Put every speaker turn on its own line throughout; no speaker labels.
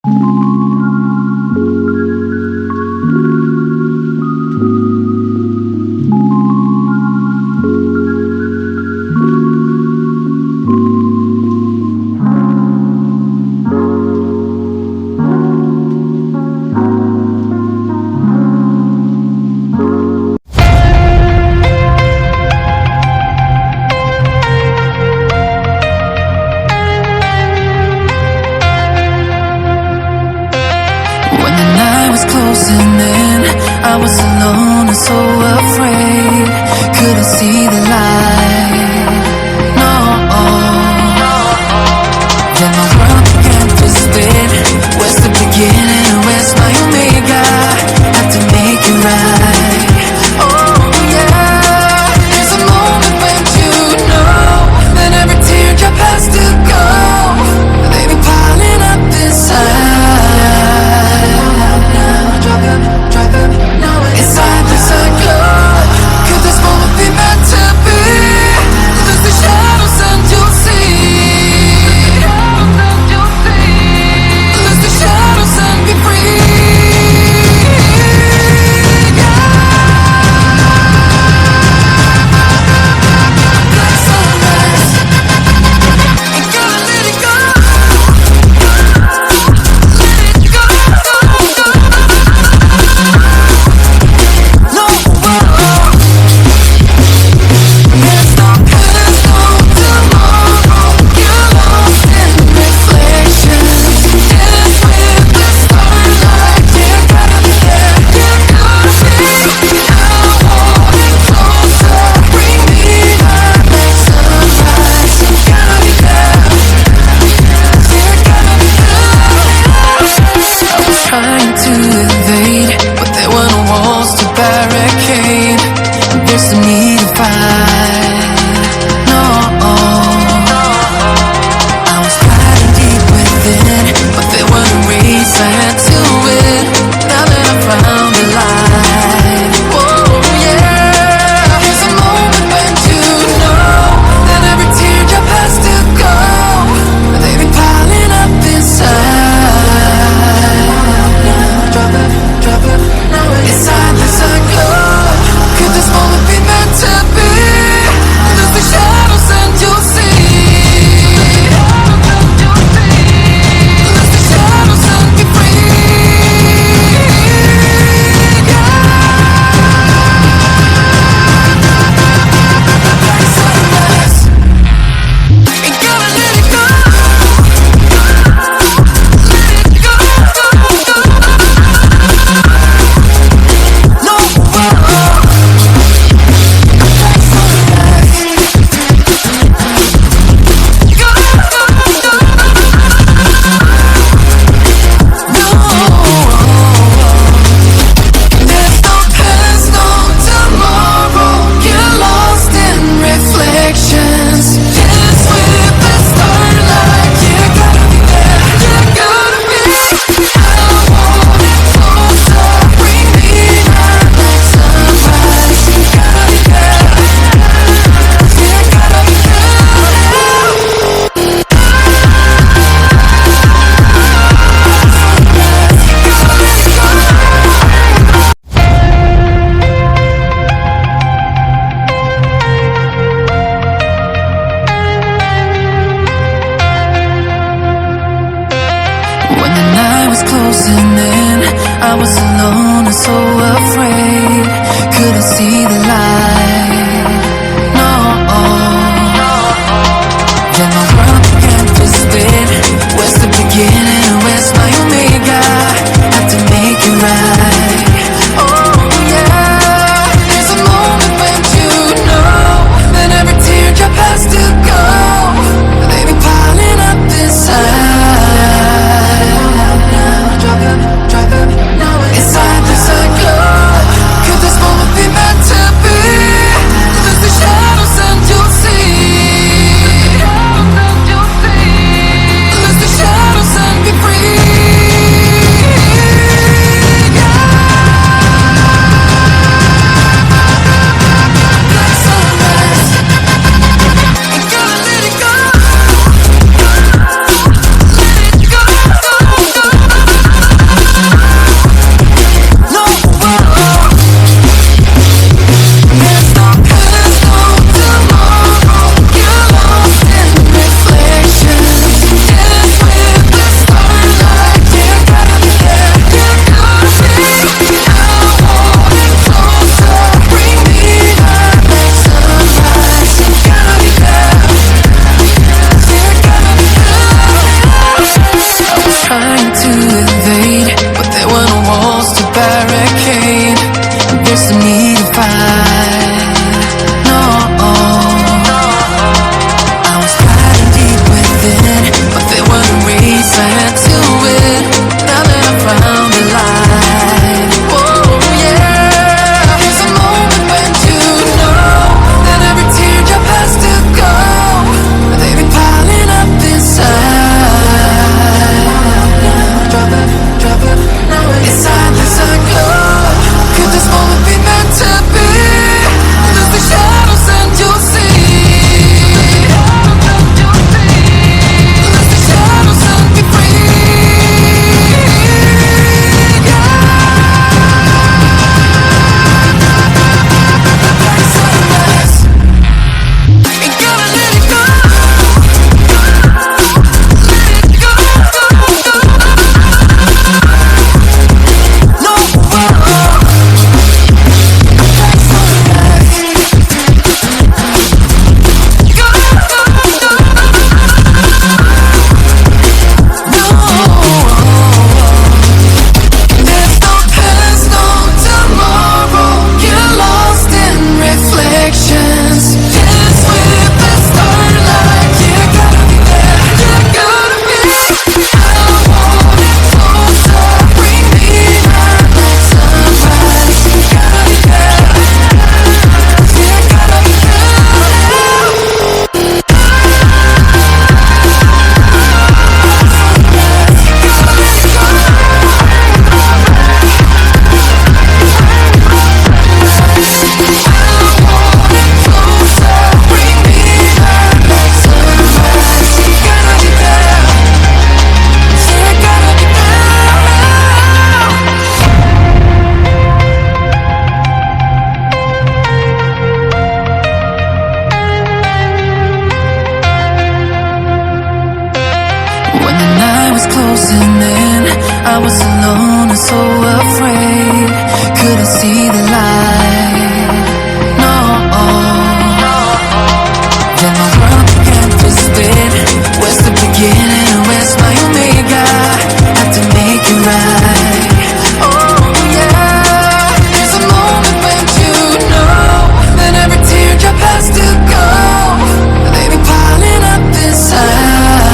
When the night was closing in, I was alone and so afraid. Couldn't see the light, no. Then my world began to spin. Where's the beginning and where's my omega? Had to make it right. Oh yeah, there's a moment when you know that every teardrop has to go. They be piling up inside. Inside this glow, could this moment be meant to be? Lose the shadows and you'll see. Lose the shadows and be free. Black sunrise, ain't gonna let it go. Let it go. Trying to invade, but there were no walls to barricade. There's no need to fight, no. I was fighting deep within, but there were no ways I had to win. Now that I found the light, oh yeah. There's a moment when you know that every teardrop has to go. They be piling up inside. Inside this glow, could this moment be meant to be? Lose the shadows and you'll see. Lose the shadows and be free. Black sunrise, ain't gonna let it go. Let it go. When the night was closing in, I was alone and so afraid. Couldn't see the light, no. Then my world began to spin. Where's the beginning and where's my omega? Had to make it right. Oh yeah, there's a moment when you know that every teardrop has to go. They be piling up inside. Inside this glow, could this moment be meant to be? Lose the shadows and you'll see. Lose the shadows and be free. meant to invade, but there were no walls to barricade. There's no need to fight. No, I was fighting deep within, but there was a race I had to win. Now that I found the light, oh yeah. There's a moment when you know that every teardrop has to go. They be piling up inside. Drop it, now inside this glow. Could this moment be meant to be? Lose the shadows and you'll see. Lose the shadows and be free. Ain't gotta let it go. Let it go. No, there's no past, no tomorrow. You're lost in reflections. Dance with the starlight. You gotta be there. You gotta be. I want it closer. Bring me out like sunrise. You gotta be there. You gotta be there. When the night was closing in, I was alone and so afraid. Couldn't see the light. No. Then my world began to spin. Where's the beginning and where's my omega? Had to make it right. Oh yeah. There's a moment when you know that every teardrop has to go. They be piling up inside.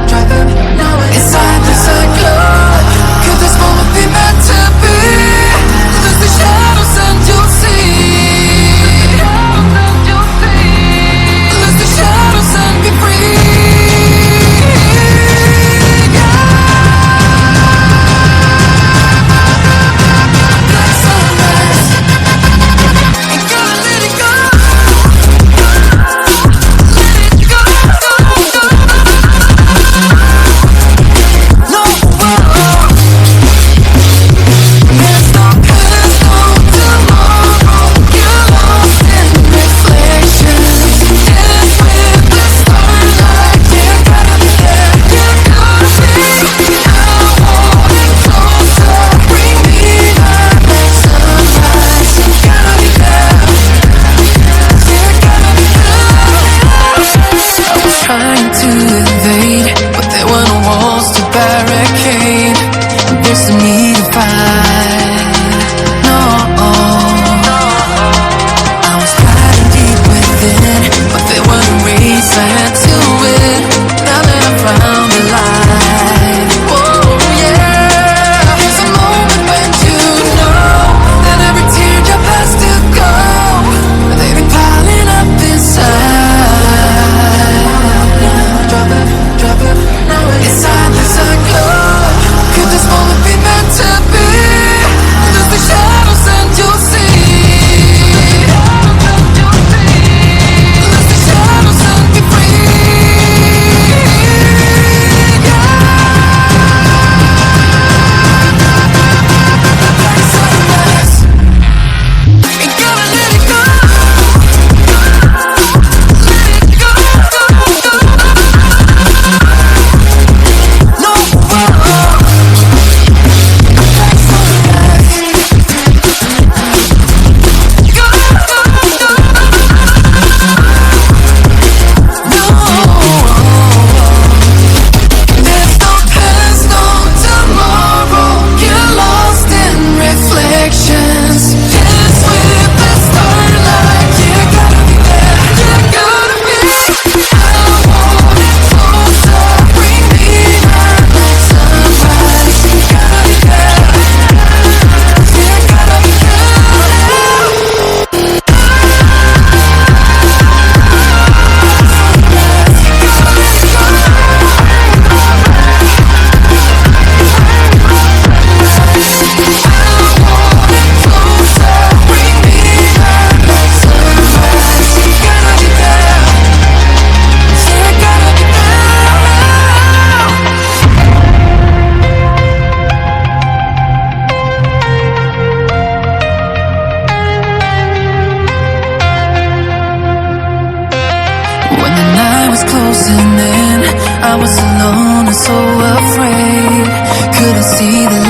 Drop it, now inside this glow. was so afraid. Couldn't see the